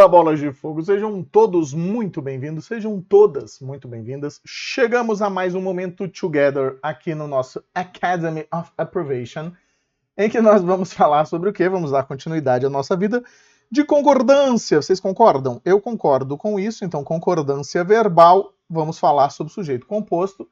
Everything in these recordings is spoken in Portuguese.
Fala, bolas de fogo! Sejam todos muito bem-vindos, sejam todas muito bem-vindas. Chegamos a mais um momento together aqui no nosso Academy of Approbation, em que nós vamos falar sobre o quê? Vamos dar continuidade à nossa vida de concordância. Vocês concordam? Eu concordo com isso, então concordância verbal. Vamos falar sobre sujeito composto.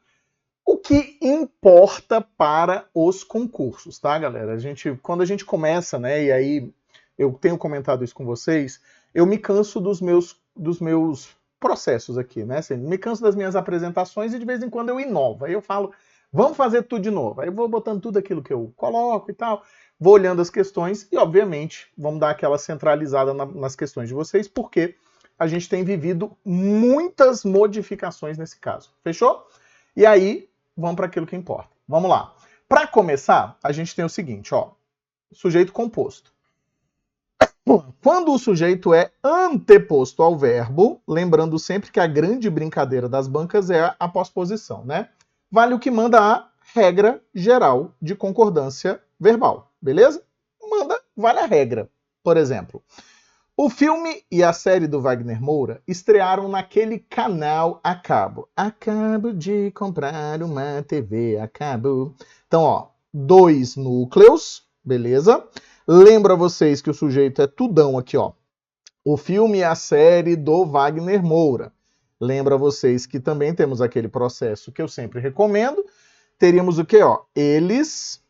O que importa para os concursos, tá, galera? Quando a gente começa, né, e aí eu tenho comentado isso com vocês, eu me canso dos meus processos aqui, né? Assim, me canso das minhas apresentações e de vez em quando eu inovo. Aí eu falo, vamos fazer tudo de novo. Aí eu vou botando tudo aquilo que eu coloco e tal, vou olhando as questões e, obviamente, vamos dar aquela centralizada nas questões de vocês, porque a gente tem vivido muitas modificações nesse caso. Fechou? E aí, vamos para aquilo que importa. Vamos lá. Para começar, a gente tem o seguinte, ó, sujeito composto. Quando o sujeito é anteposto ao verbo, lembrando sempre que a grande brincadeira das bancas é a posposição, né? Vale o que manda a regra geral de concordância verbal, beleza? Vale a regra. Por exemplo, o filme e a série do Wagner Moura estrearam naquele canal a cabo. Acabo de comprar uma TV a cabo. Então, ó, 2 núcleos, beleza? Lembra vocês que o sujeito é tudão aqui, ó. O filme e a série do Wagner Moura. Lembra vocês que também temos aquele processo que eu sempre recomendo. Teríamos o quê, ó? Eles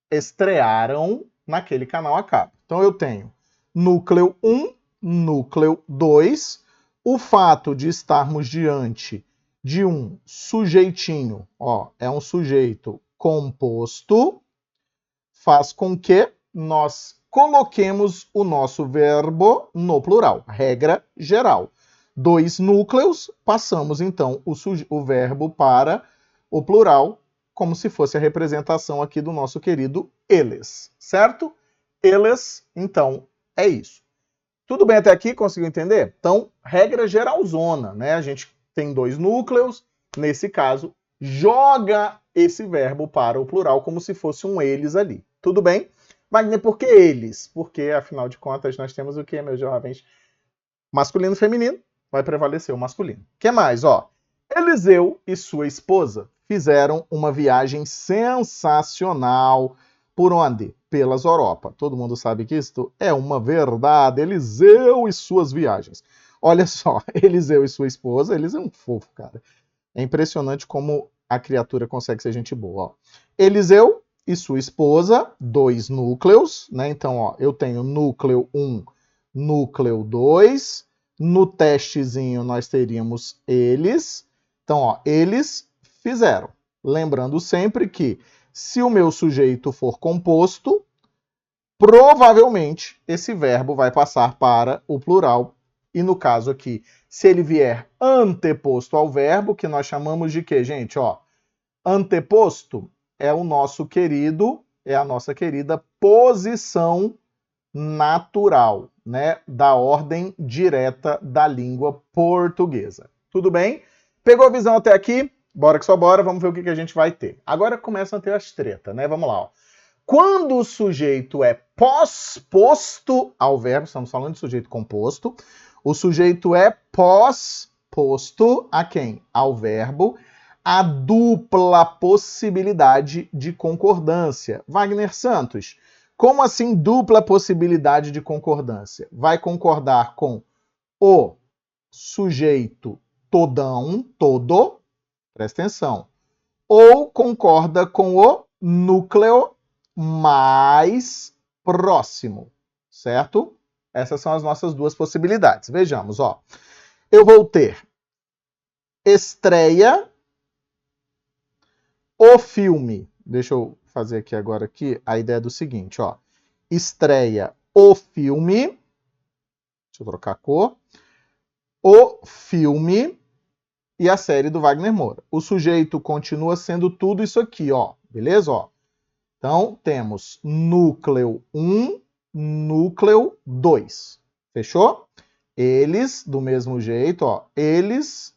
estrearam naquele canal a cabo. Então eu tenho núcleo 1, núcleo 2. O fato de estarmos diante de um sujeitinho, ó, é um sujeito composto, faz com que nós coloquemos o nosso verbo no plural. Regra geral. 2 núcleos, passamos então o verbo para o plural, como se fosse a representação aqui do nosso querido eles, certo? Eles, então, é isso. Tudo bem até aqui? Conseguiu entender? Então, regra geralzona, né? A gente tem 2 núcleos, nesse caso, joga esse verbo para o plural como se fosse um eles ali. Tudo bem? Wagner, por que eles? Porque, afinal de contas, nós temos o que, meus jovens? Masculino e feminino, vai prevalecer o masculino. O que mais? Ó, Eliseu e sua esposa fizeram uma viagem sensacional. Por onde? Pelas Europa. Todo mundo sabe que isto é uma verdade. Eliseu e suas viagens. Olha só, Eliseu e sua esposa, eles é um fofo, cara. É impressionante como a criatura consegue ser gente boa. Ó. Eliseu e sua esposa, 2 núcleos, né? Então, ó, eu tenho núcleo 1, núcleo 2. No testezinho nós teríamos eles. Então, ó, eles fizeram. Lembrando sempre que se o meu sujeito for composto, provavelmente esse verbo vai passar para o plural. E no caso aqui, se ele vier anteposto ao verbo, que nós chamamos de quê, gente? Ó, anteposto é o nosso querido, é a nossa querida posição natural, né, da ordem direta da língua portuguesa. Tudo bem? Pegou a visão até aqui? Bora que só bora, vamos ver o que a gente vai ter. Agora começam a ter as tretas, né? Vamos lá, ó. Quando o sujeito é pós-posto ao verbo, estamos falando de sujeito composto, o sujeito é pós-posto a quem? Ao verbo. A dupla possibilidade de concordância. Wagner Santos, como assim dupla possibilidade de concordância? Vai concordar com o sujeito todão, todo, presta atenção, ou concorda com o núcleo mais próximo, certo? Essas são as nossas duas possibilidades. Vejamos, ó. Eu vou ter estreia o filme. Deixa eu fazer aqui agora a ideia do seguinte, ó. Estreia o filme. Deixa eu trocar a cor. O filme e a série do Wagner Moura. O sujeito continua sendo tudo isso aqui, ó. Beleza? Ó. Então, temos núcleo 1, núcleo 2. Fechou? Eles, do mesmo jeito, ó. Eles,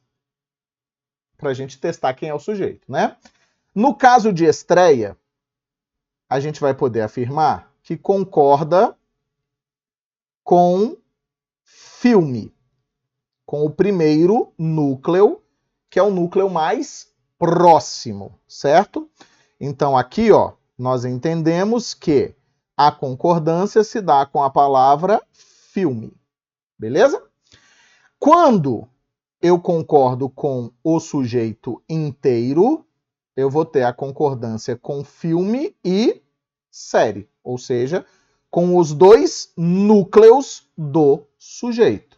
pra gente testar quem é o sujeito, né? No caso de estreia, a gente vai poder afirmar que concorda com filme, com o primeiro núcleo, que é o núcleo mais próximo, certo? Então aqui, ó, nós entendemos que a concordância se dá com a palavra filme, beleza? Quando eu concordo com o sujeito inteiro, eu vou ter a concordância com filme e série, ou seja, com os dois núcleos do sujeito.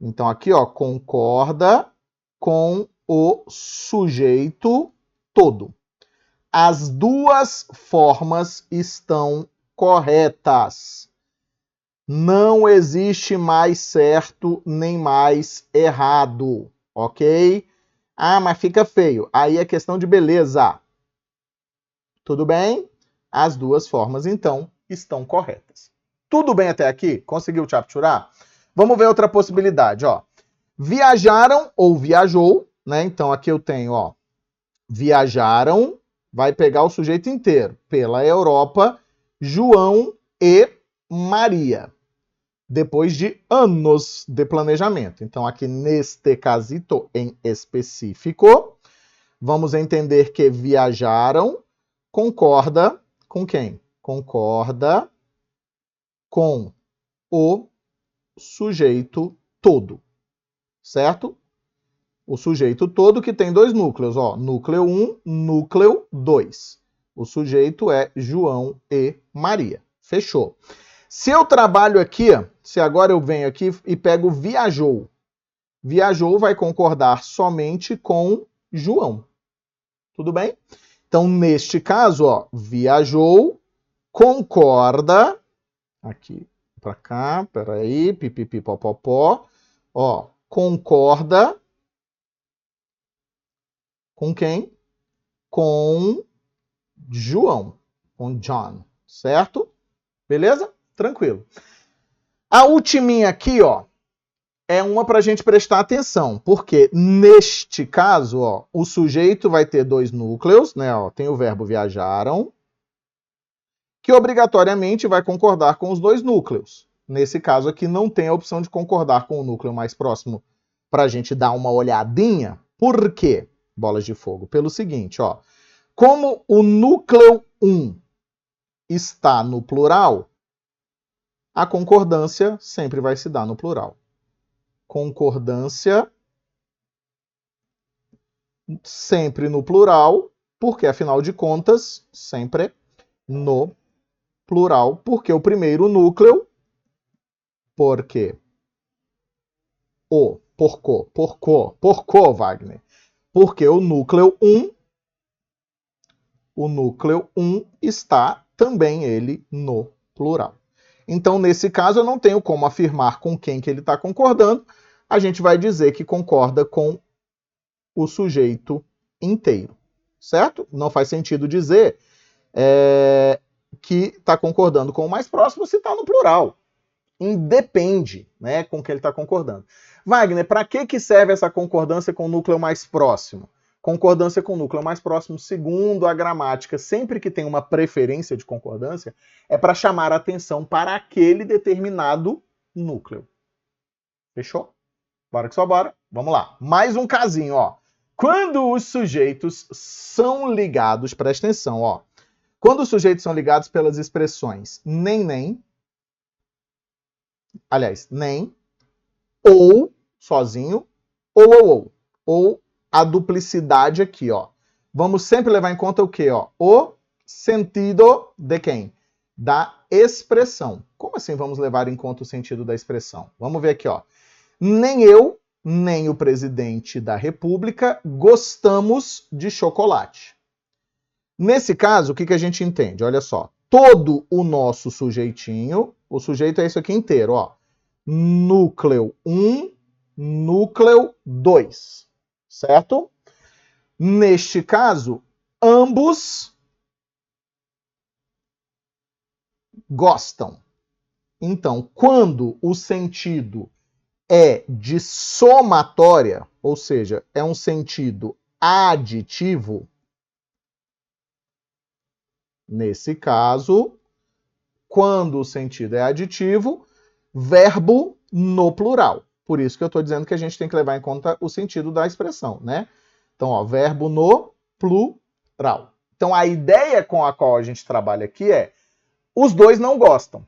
Então aqui, ó, concorda com o sujeito todo. As duas formas estão corretas. Não existe mais certo nem mais errado, ok? Ah, mas fica feio. Aí é questão de beleza. Tudo bem? As duas formas, então, estão corretas. Tudo bem até aqui? Conseguiu capturar? Vamos ver outra possibilidade, ó. Viajaram ou viajou, né? Então aqui eu tenho, ó, viajaram, vai pegar o sujeito inteiro, pela Europa, João e Maria, depois de anos de planejamento. Então aqui neste casito em específico, vamos entender que viajaram concorda com quem? Concorda com o sujeito todo, certo? O sujeito todo que tem dois núcleos, ó, núcleo 1, núcleo 2. O sujeito é João e Maria. Fechou. Se eu trabalho aqui, se agora eu venho aqui e pego viajou. Viajou vai concordar somente com João. Tudo bem? Então, neste caso, ó, viajou, concorda, aqui para cá, peraí, pipipipopopó, ó, concorda com quem? Com João, com John, certo? Beleza? Tranquilo. A ultiminha aqui, ó, é uma para a gente prestar atenção, porque neste caso, ó, o sujeito vai ter dois núcleos, né? Ó, tem o verbo viajaram, que obrigatoriamente vai concordar com os dois núcleos. Nesse caso aqui não tem a opção de concordar com o núcleo mais próximo para a gente dar uma olhadinha. Por quê? Bolas de fogo. Pelo seguinte, ó, como o núcleo 1 está no plural, a concordância sempre vai se dar no plural. Concordância sempre no plural, porque afinal de contas, sempre no plural, porque o primeiro núcleo, porque o, porco, Wagner, porque o núcleo 1 está também ele no plural. Então, nesse caso, eu não tenho como afirmar com quem que ele está concordando. A gente vai dizer que concorda com o sujeito inteiro, certo? Não faz sentido dizer que está concordando com o mais próximo se está no plural. Independe, né, com que ele está concordando. Wagner, para que serve essa concordância com o núcleo mais próximo? Concordância com o núcleo mais próximo, segundo a gramática, sempre que tem uma preferência de concordância, é para chamar a atenção para aquele determinado núcleo. Fechou? Bora que só bora. Vamos lá. Mais um casinho, ó. Quando os sujeitos são ligados, presta atenção, ó. Quando os sujeitos são ligados pelas expressões nem, aliás, nem, ou, sozinho, ou a duplicidade aqui, ó. Vamos sempre levar em conta o quê, ó? O sentido de quem? Da expressão. Como assim vamos levar em conta o sentido da expressão? Vamos ver aqui, ó. Nem eu, nem o presidente da República gostamos de chocolate. Nesse caso, o que a gente entende? Olha só. Todo o nosso sujeitinho, o sujeito é isso aqui inteiro, ó. Núcleo 1, núcleo 2. Certo? Neste caso, ambos gostam. Então, quando o sentido é de somatória, ou seja, é um sentido aditivo, nesse caso, quando o sentido é aditivo, verbo no plural. Por isso que eu estou dizendo que a gente tem que levar em conta o sentido da expressão, né? Então, ó, verbo no plural. Então, a ideia com a qual a gente trabalha aqui é os dois não gostam,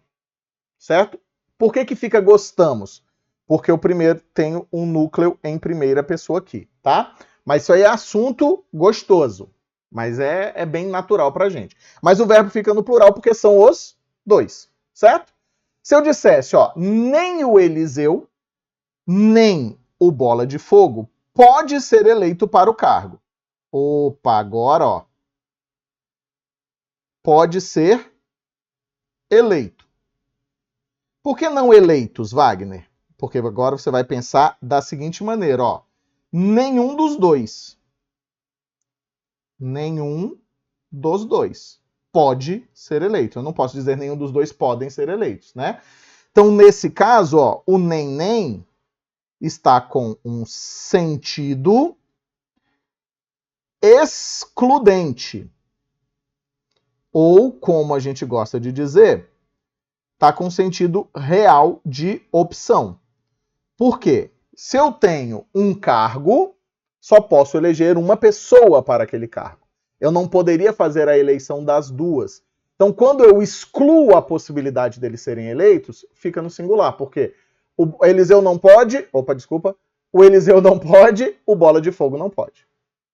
certo? Por que que fica gostamos? Porque eu primeiro tenho um núcleo em primeira pessoa aqui, tá? Mas isso aí é assunto gostoso. Mas é bem natural pra gente. Mas o verbo fica no plural porque são os dois, certo? Se eu dissesse, ó, nem o Eliseu, nem o Bola de Fogo pode ser eleito para o cargo. Opa, agora, ó. Pode ser eleito. Por que não eleitos, Wagner? Porque agora você vai pensar da seguinte maneira, ó. Nenhum dos dois. Nenhum dos dois pode ser eleito. Eu não posso dizer nenhum dos dois podem ser eleitos, né? Então, nesse caso, ó, o nem está com um sentido excludente. Ou, como a gente gosta de dizer, está com sentido real de opção. Por quê? Se eu tenho um cargo, só posso eleger uma pessoa para aquele cargo. Eu não poderia fazer a eleição das duas. Então, quando eu excluo a possibilidade deles serem eleitos, fica no singular. Por quê? O Eliseu não pode... Opa, desculpa. O Eliseu não pode, o Bola de Fogo não pode.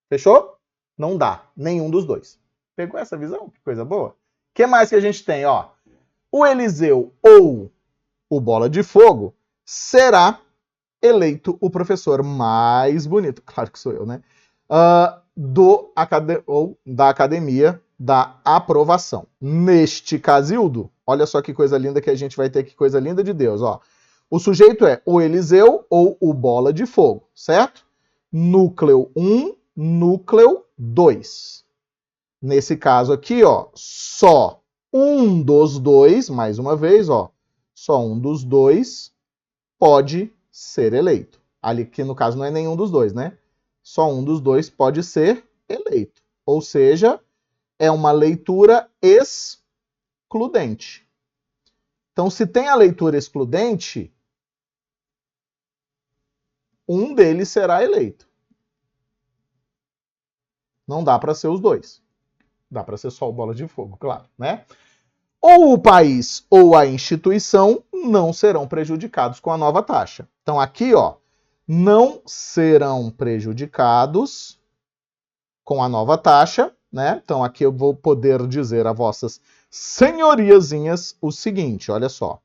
Fechou? Não dá. Nenhum dos dois. Pegou essa visão? Que coisa boa. O que mais que a gente tem? Ó, o Eliseu ou o Bola de Fogo será eleito o professor mais bonito, claro que sou eu, né? Da academia da aprovação. Neste casildo, olha só que coisa linda que a gente vai ter, que coisa linda de Deus, ó. O sujeito é o Eliseu ou o Bola de Fogo, certo? Núcleo 1, núcleo 2. Nesse caso aqui, ó, só um dos dois, mais uma vez, ó, só um dos dois pode ser eleito. Ali que no caso não é nenhum dos dois, né? Só um dos dois pode ser eleito. Ou seja, é uma leitura excludente. Então, se tem a leitura excludente, um deles será eleito. Não dá para ser os dois. Dá para ser só o Bola de Fogo, claro, né? Ou o país ou a instituição não serão prejudicados com a nova taxa. Então, aqui, ó, não serão prejudicados com a nova taxa, né? Então, aqui eu vou poder dizer a vossas senhoriazinhas o seguinte, olha só.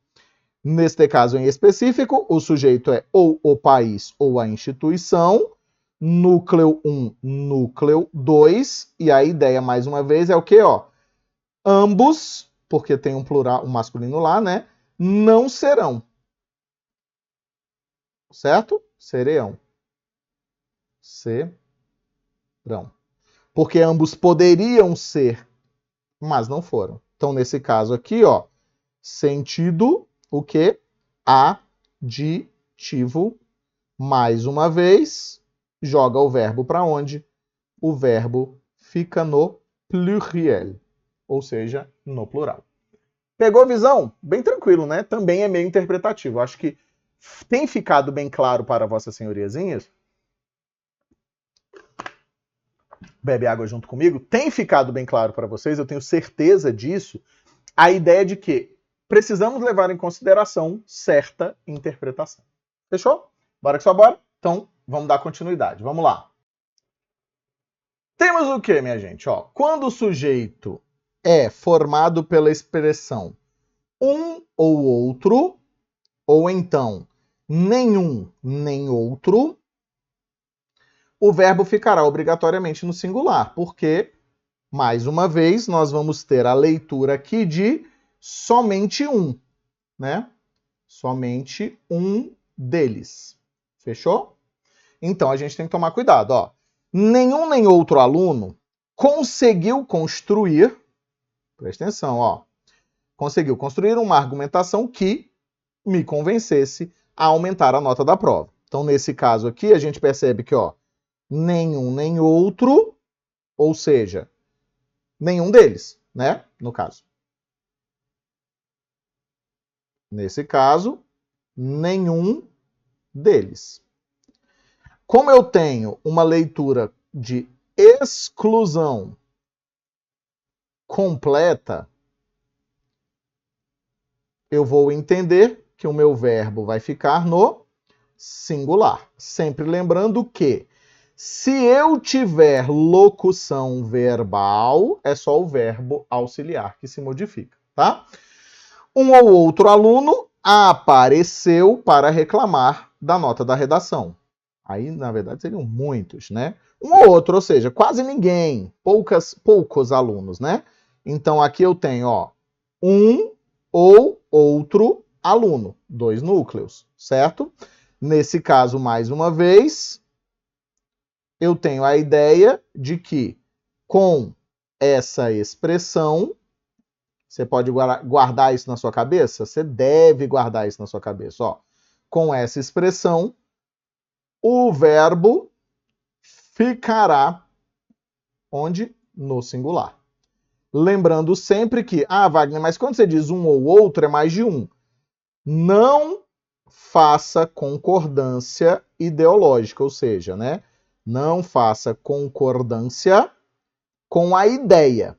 Neste caso em específico, o sujeito é ou o país ou a instituição, núcleo 1, núcleo 2, e a ideia, mais uma vez, é o quê, ó? Ambos, porque tem um plural, um masculino lá, né? Não serão. Certo? Serão. Serão. Porque ambos poderiam ser, mas não foram. Então, nesse caso aqui, ó, sentido, o quê? Aditivo. Mais uma vez, joga o verbo para onde? O verbo fica no pluriel, ou seja, no plural. Pegou a visão? Bem tranquilo, né? Também é meio interpretativo. Acho que tem ficado bem claro para vossas senhoriazinhas. Bebe água junto comigo. Tem ficado bem claro para vocês, eu tenho certeza disso, a ideia de que precisamos levar em consideração certa interpretação. Fechou? Bora que só bora? Então, vamos dar continuidade. Vamos lá. Temos o que, minha gente? Ó, quando o sujeito é formado pela expressão um ou outro, ou então nenhum nem outro, o verbo ficará obrigatoriamente no singular, porque, mais uma vez, nós vamos ter a leitura aqui de somente um, né? Somente um deles. Fechou? Então, a gente tem que tomar cuidado, ó. Nenhum nem outro aluno conseguiu construir, presta atenção, ó, conseguiu construir uma argumentação que me convencesse a aumentar a nota da prova. Então, nesse caso aqui, a gente percebe que, ó, nenhum nem outro, ou seja, nenhum deles, né? No caso. Nesse caso, nenhum deles. Como eu tenho uma leitura de exclusão completa, eu vou entender que o meu verbo vai ficar no singular. Sempre lembrando que, se eu tiver locução verbal, é só o verbo auxiliar que se modifica, tá? Um ou outro aluno apareceu para reclamar da nota da redação. Aí, na verdade, seriam muitos, né? Um ou outro, ou seja, quase ninguém, poucos alunos, né? Então, aqui eu tenho, ó, um ou outro aluno, 2 núcleos, certo? Nesse caso, mais uma vez, eu tenho a ideia de que, com essa expressão, você pode guardar isso na sua cabeça? Você deve guardar isso na sua cabeça, ó. Com essa expressão, o verbo ficará onde? No singular. Lembrando sempre que, Wagner, mas quando você diz um ou outro, é mais de um. Não faça concordância ideológica, ou seja, né? Não faça concordância com a ideia.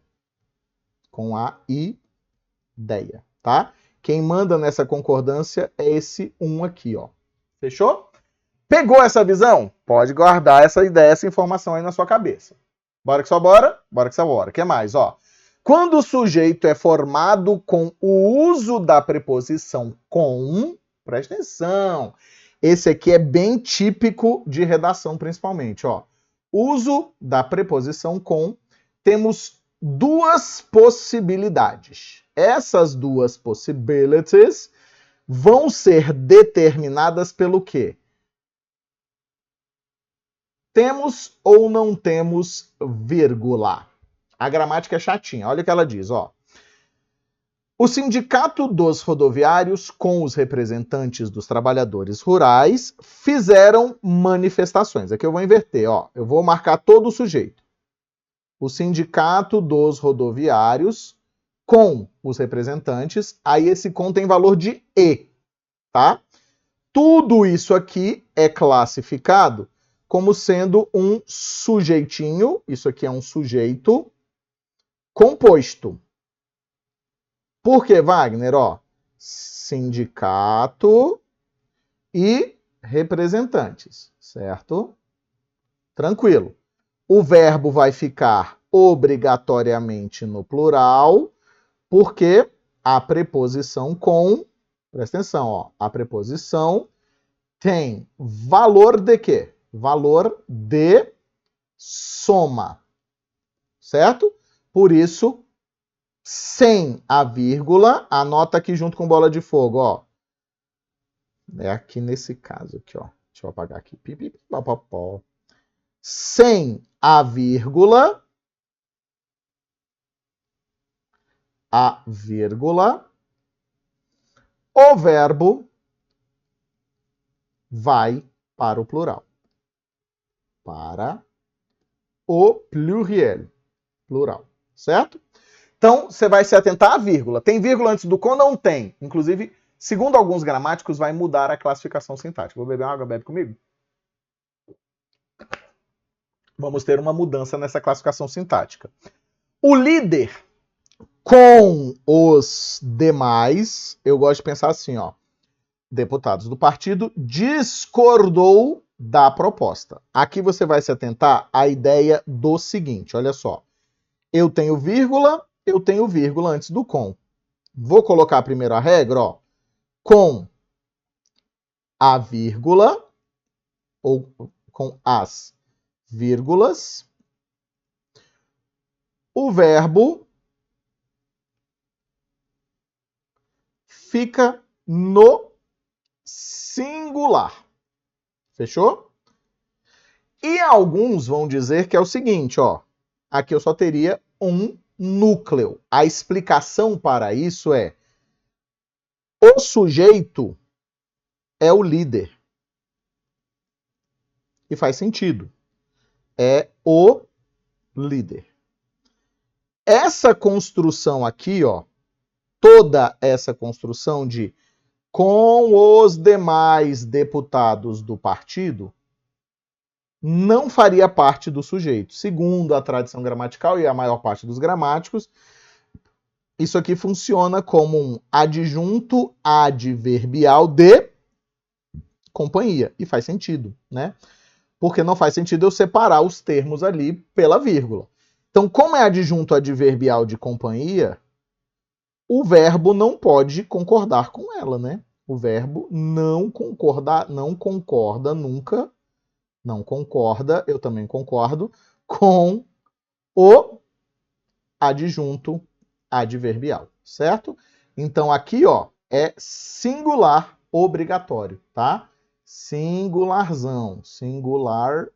Com a ideia, tá? Quem manda nessa concordância é esse um aqui, ó. Fechou? Pegou essa visão? Pode guardar essa ideia, essa informação aí na sua cabeça. Bora que só bora? Bora que só bora. O que mais? Ó, quando o sujeito é formado com o uso da preposição com, presta atenção, esse aqui é bem típico de redação principalmente, ó. Uso da preposição com, temos duas possibilidades. Essas duas possibilities vão ser determinadas pelo quê? Temos ou não temos vírgula? A gramática é chatinha. Olha o que ela diz, ó. O Sindicato dos Rodoviários, com os representantes dos trabalhadores rurais, fizeram manifestações. Aqui eu vou inverter, ó. Eu vou marcar todo o sujeito. O Sindicato dos Rodoviários, com os representantes, aí esse com tem valor de e, tá? Tudo isso aqui é classificado como sendo um sujeitinho, isso aqui é um sujeito composto. Por que, Wagner? Ó, sindicato e representantes, certo? Tranquilo. O verbo vai ficar obrigatoriamente no plural, porque a preposição com, presta atenção, ó, a preposição tem valor de quê? Valor de soma, certo? Por isso, sem a vírgula, anota aqui junto com bola de fogo, ó. É aqui nesse caso aqui, ó. Deixa eu apagar aqui. Sem a vírgula, o verbo vai para o plural. Para o pluriel. Plural. Certo? Então, você vai se atentar à vírgula. Tem vírgula antes do com? Não tem. Inclusive, segundo alguns gramáticos, vai mudar a classificação sintática. Vou beber uma água, bebe comigo? Vamos ter uma mudança nessa classificação sintática. O líder com os demais, eu gosto de pensar assim, ó. Deputados do partido discordou da proposta. Aqui você vai se atentar à ideia do seguinte, olha só. Eu tenho vírgula antes do com. Vou colocar primeiro a regra, ó. Com a vírgula, ou com as vírgulas, o verbo fica no singular. Fechou? E alguns vão dizer que é o seguinte, ó. Aqui eu só teria um núcleo. A explicação para isso é: o sujeito é o líder. E faz sentido. É o líder. Essa construção aqui, ó, toda essa construção de com os demais deputados do partido, não faria parte do sujeito. Segundo a tradição gramatical e a maior parte dos gramáticos, isso aqui funciona como um adjunto adverbial de companhia. E faz sentido, né? Porque não faz sentido eu separar os termos ali pela vírgula. Então, como é adjunto adverbial de companhia, o verbo não pode concordar com ela, né? O verbo não concorda nunca, não concorda, eu também concordo, com o adjunto adverbial, certo? Então aqui, ó, é singular obrigatório, tá? Singularzão, singularzão.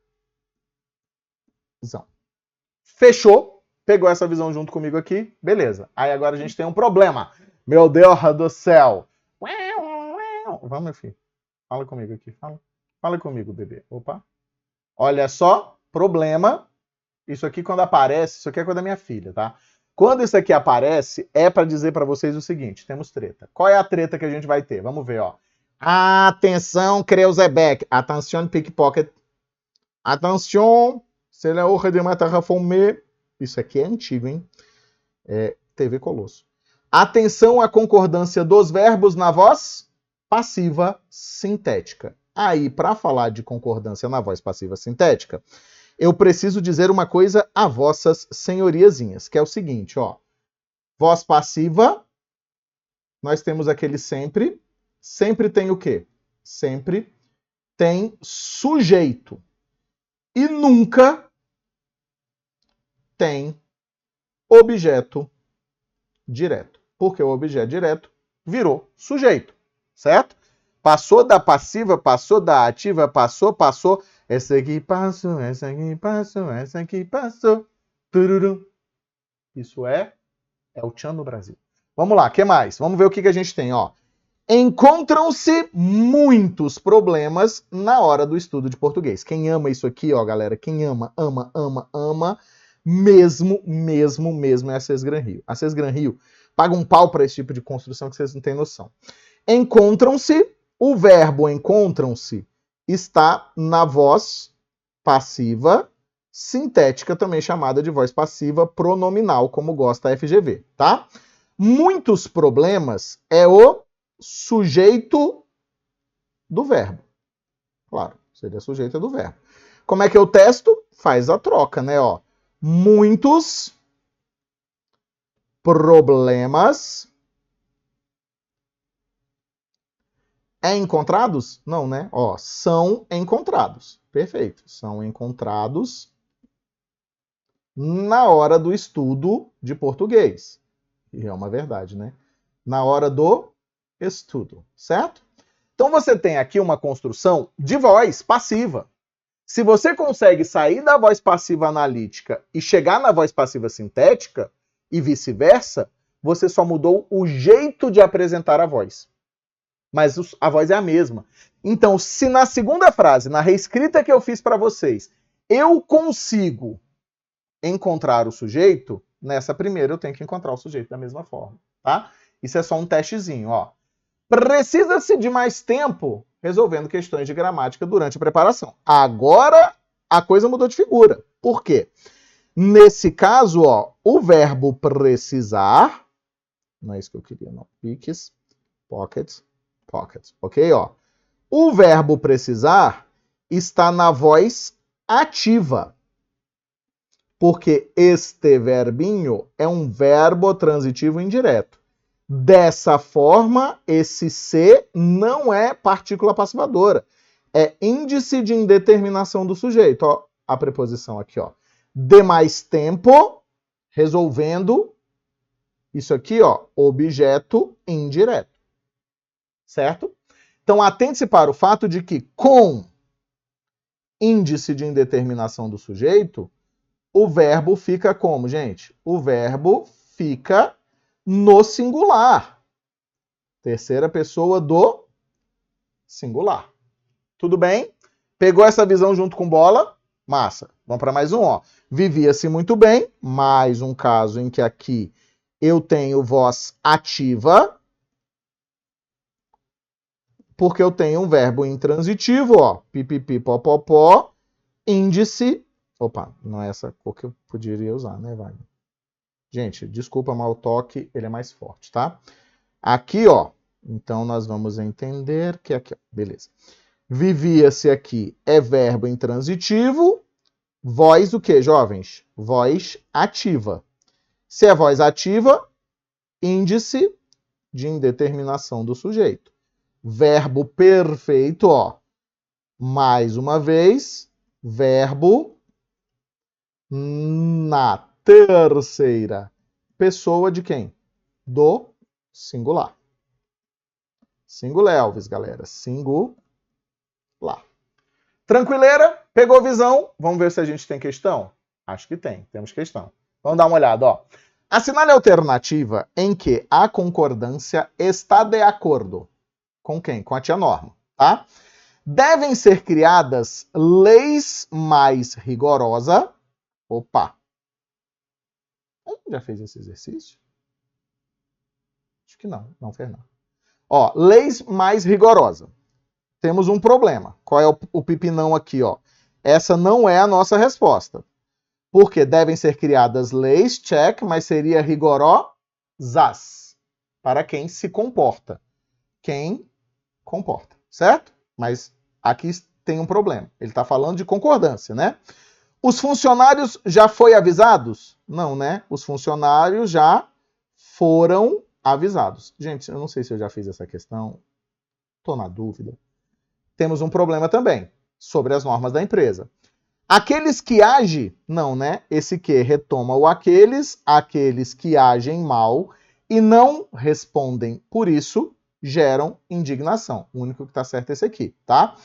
Fechou? Pegou essa visão junto comigo aqui? Beleza. Aí agora a gente tem um problema. Meu Deus do céu. Vamos, meu filho. Fala comigo aqui. Fala comigo, bebê. Opa. Olha só, problema. Isso aqui quando aparece, isso aqui é coisa da minha filha, tá? Quando isso aqui aparece, é para dizer para vocês o seguinte, temos treta. Qual é a treta que a gente vai ter? Vamos ver, ó. Atenção, Kreuzebeck. Attention, pickpocket. Attention, c'est la hora de matar a fome. Isso aqui é antigo, hein? É TV Colosso. Atenção à concordância dos verbos na voz passiva sintética. Aí, para falar de concordância na voz passiva sintética, eu preciso dizer uma coisa a vossas senhoriazinhas, que é o seguinte, ó. Voz passiva, nós temos aquele sempre. Sempre tem o quê? Sempre tem sujeito. E nunca tem objeto direto. Porque o objeto direto virou sujeito, certo? Passou da passiva, passou da ativa, passou. Essa aqui passou, essa aqui passou, essa aqui passou. Tururu. Isso é o tchan no Brasil. Vamos lá, o que mais? Vamos ver o que a gente tem, ó. Encontram-se muitos problemas na hora do estudo de português. Quem ama isso aqui, ó, galera, quem ama, mesmo é a Cés Gran Rio. A Cés Gran Rio paga um pau para esse tipo de construção que vocês não têm noção. Encontram-se, o verbo encontram-se está na voz passiva sintética, também chamada de voz passiva pronominal, como gosta a FGV, tá? Muitos problemas é o sujeito do verbo. Claro, seria sujeito do verbo. Como é que eu testo? Faz a troca, né? Ó. Muitos problemas encontrados? Não, né? Ó, são encontrados. Perfeito. São encontrados na hora do estudo de português. E é uma verdade, né? Na hora do estudo, certo? Então você tem aqui uma construção de voz passiva. Se você consegue sair da voz passiva analítica e chegar na voz passiva sintética, e vice-versa, você só mudou o jeito de apresentar a voz. Mas a voz é a mesma. Então, se na segunda frase, na reescrita que eu fiz para vocês, eu consigo encontrar o sujeito, nessa primeira eu tenho que encontrar o sujeito da mesma forma, tá? Isso é só um testezinho, ó. Precisa-se de mais tempo resolvendo questões de gramática durante a preparação. Agora a coisa mudou de figura. Por quê? Nesse caso, ó, o verbo precisar, não é isso que eu queria, não. Piques, pockets, ok? Ó. O verbo precisar está na voz ativa, porque este verbinho é um verbo transitivo indireto. Dessa forma, esse se não é partícula passivadora. É índice de indeterminação do sujeito. Ó, a preposição aqui, ó. De mais tempo, resolvendo isso aqui, ó, objeto indireto. Certo? Então, atente-se para o fato de que com índice de indeterminação do sujeito, o verbo fica como, gente? O verbo fica no singular. Terceira pessoa do singular. Tudo bem? Pegou essa visão junto com bola? Massa. Vamos para mais um, ó. Vivia-se muito bem. Mais um caso em que aqui eu tenho voz ativa. porque eu tenho um verbo intransitivo, ó, pipipi, popopó, índice. Opa, não é essa cor que eu poderia usar, né, Wagner? Gente, desculpa, mas o toque, ele é mais forte, tá? Aqui, ó, então nós vamos entender que aqui, ó, beleza. Vivia-se aqui é verbo intransitivo, voz o quê, jovens? Voz ativa. Se é voz ativa, índice de indeterminação do sujeito. Verbo perfeito, ó. Mais uma vez, verbo na terceira pessoa de quem? Do singular. Singular, Elvis, galera. Singular. Tranquileira? Pegou visão? Vamos ver se a gente tem questão? Acho que tem. Temos questão. Vamos dar uma olhada, ó. Assinale a alternativa em que a concordância está de acordo. Com quem? Com a tia Norma, tá? Devem ser criadas leis mais rigorosas. Opa! Já fez esse exercício? Acho que não. Não fez não. Ó, leis mais rigorosas. Temos um problema. Qual é o pipinão aqui, ó? Essa não é a nossa resposta. Porque devem ser criadas leis, check, mas seria rigorosas. Para quem se comporta. Quem comporta, certo? Mas aqui tem um problema. Ele está falando de concordância, né? Os funcionários já foram avisados? Não, né? Os funcionários já foram avisados. Gente, eu não sei se eu já fiz essa questão. Estou na dúvida. Temos um problema também sobre as normas da empresa. Aqueles que agem, não, né? Esse que retoma o aqueles que agem mal e não respondem por isso, geram indignação. O único que está certo é esse aqui, tá?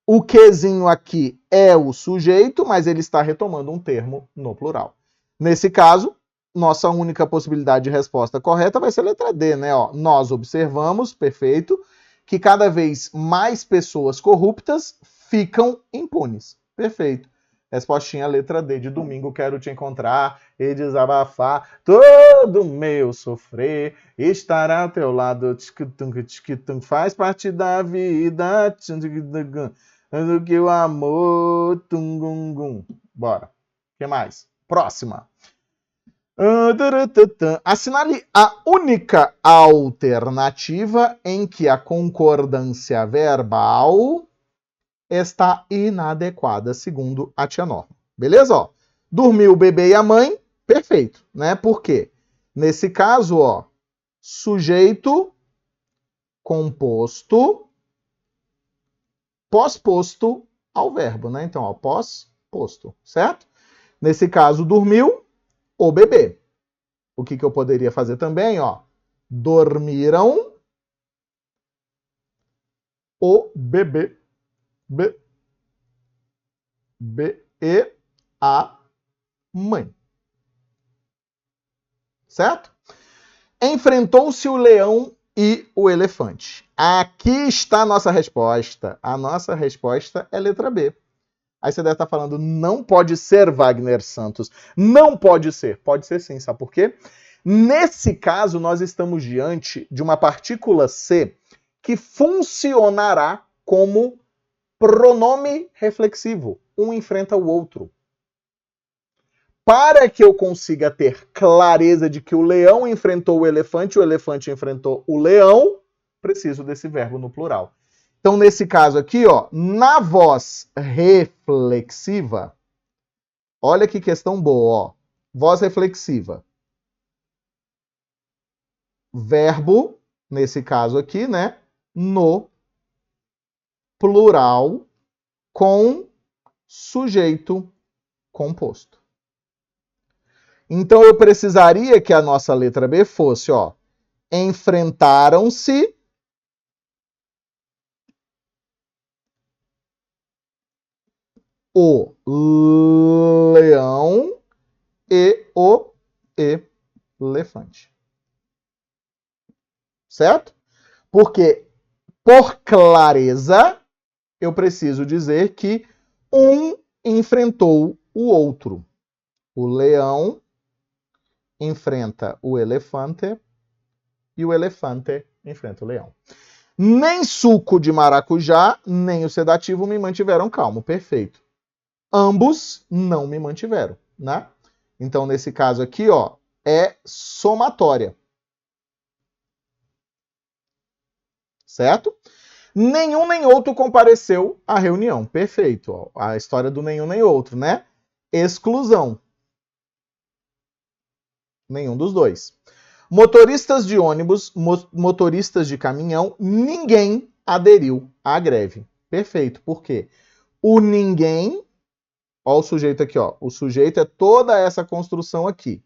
O quezinho aqui é o sujeito, mas ele está retomando um termo no plural. Nesse caso, nossa única possibilidade de resposta correta vai ser a letra D, né? Ó, nós observamos, perfeito, que cada vez mais pessoas corruptas ficam impunes. Perfeito. Respostinha, letra D, de domingo quero te encontrar e desabafar todo meu sofrer, estará ao teu lado, faz parte da vida, do que o amor, tungungum. Bora. O que mais? Próxima. Assinale a única alternativa em que a concordância verbal está inadequada, segundo a tia Norma. Beleza? Ó, dormiu o bebê e a mãe, perfeito, né? Por quê? Nesse caso, ó, sujeito composto pós-posto ao verbo, né? Então, ó, pós-posto, certo? Nesse caso, dormiu o bebê. O que eu poderia fazer também, ó? Dormiram o bebê. E a mãe. Certo? Enfrentou-se o leão e o elefante. Aqui está a nossa resposta. A nossa resposta é letra B. Aí você deve estar falando, não pode ser, Wagner Santos. Não pode ser. Pode ser sim, sabe por quê? Nesse caso, nós estamos diante de uma partícula C que funcionará como pronome reflexivo. Um enfrenta o outro. Para que eu consiga ter clareza de que o leão enfrentou o elefante enfrentou o leão, preciso desse verbo no plural. Então, nesse caso aqui, ó, na voz reflexiva, olha que questão boa, ó. Voz reflexiva. Verbo, nesse caso aqui, né, no plural com sujeito composto. Então, eu precisaria que a nossa letra B fosse, ó, enfrentaram-se o leão e o elefante. Certo? Porque, por clareza, eu preciso dizer que um enfrentou o outro. O leão enfrenta o elefante e o elefante enfrenta o leão. Nem suco de maracujá, nem o sedativo me mantiveram calmo. Perfeito. Ambos não me mantiveram, né? Então, nesse caso aqui, ó, é somatória. Certo? Nenhum nem outro compareceu à reunião. Perfeito. Ó. A história do nenhum nem outro, né? Exclusão. Nenhum dos dois. Motoristas de ônibus, motoristas de caminhão, ninguém aderiu à greve. Perfeito. Por quê? O ninguém, ó o sujeito aqui, ó. O sujeito é toda essa construção aqui.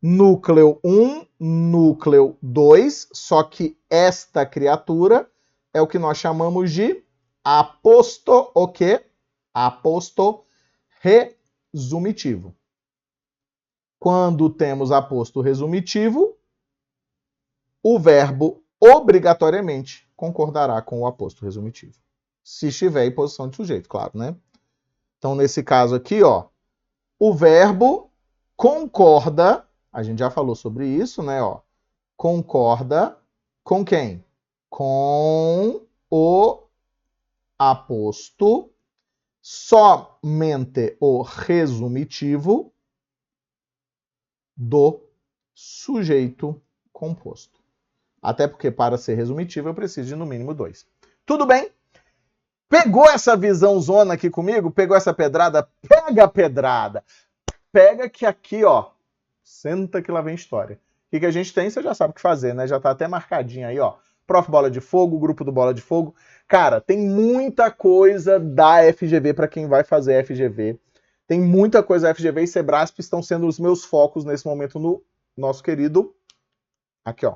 Núcleo 1, núcleo 2, só que esta criatura é o que nós chamamos de aposto, o quê? Aposto resumitivo. Quando temos aposto resumitivo, o verbo obrigatoriamente concordará com o aposto resumitivo. Se estiver em posição de sujeito, claro, né? Então, nesse caso aqui, ó, o verbo concorda, a gente já falou sobre isso, né? Ó, concorda com quem? Com o aposto, somente o resumitivo do sujeito composto. Até porque, para ser resumitivo, eu preciso de no mínimo 2. Tudo bem? Pegou essa visão zona aqui comigo? Pegou essa pedrada? Pega a pedrada! Pega que aqui, ó, senta que lá vem história. O que a gente tem, você já sabe o que fazer, né? Já tá até marcadinho aí, ó. Prof. Bola de Fogo, grupo do Bola de Fogo. Cara, tem muita coisa da FGV para quem vai fazer FGV. Tem muita coisa da FGV e Sebrasp estão sendo os meus focos nesse momento no nosso querido, aqui ó,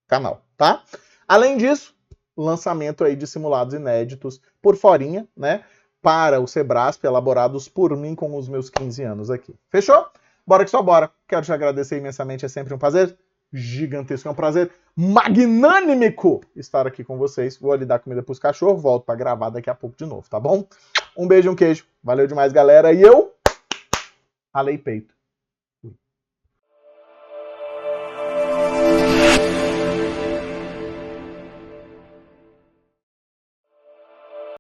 canal, tá? Além disso, lançamento aí de simulados inéditos por forinha, né? Para o Sebrasp, elaborados por mim com os meus 15 anos aqui. Fechou? Bora que só bora. Quero te agradecer imensamente, é sempre um prazer gigantesco, é um prazer magnânimico estar aqui com vocês. Vou ali dar comida pros cachorros, volto para gravar daqui a pouco de novo, tá bom? Um beijo, um queijo. Valeu demais, galera. E eu ralei peito.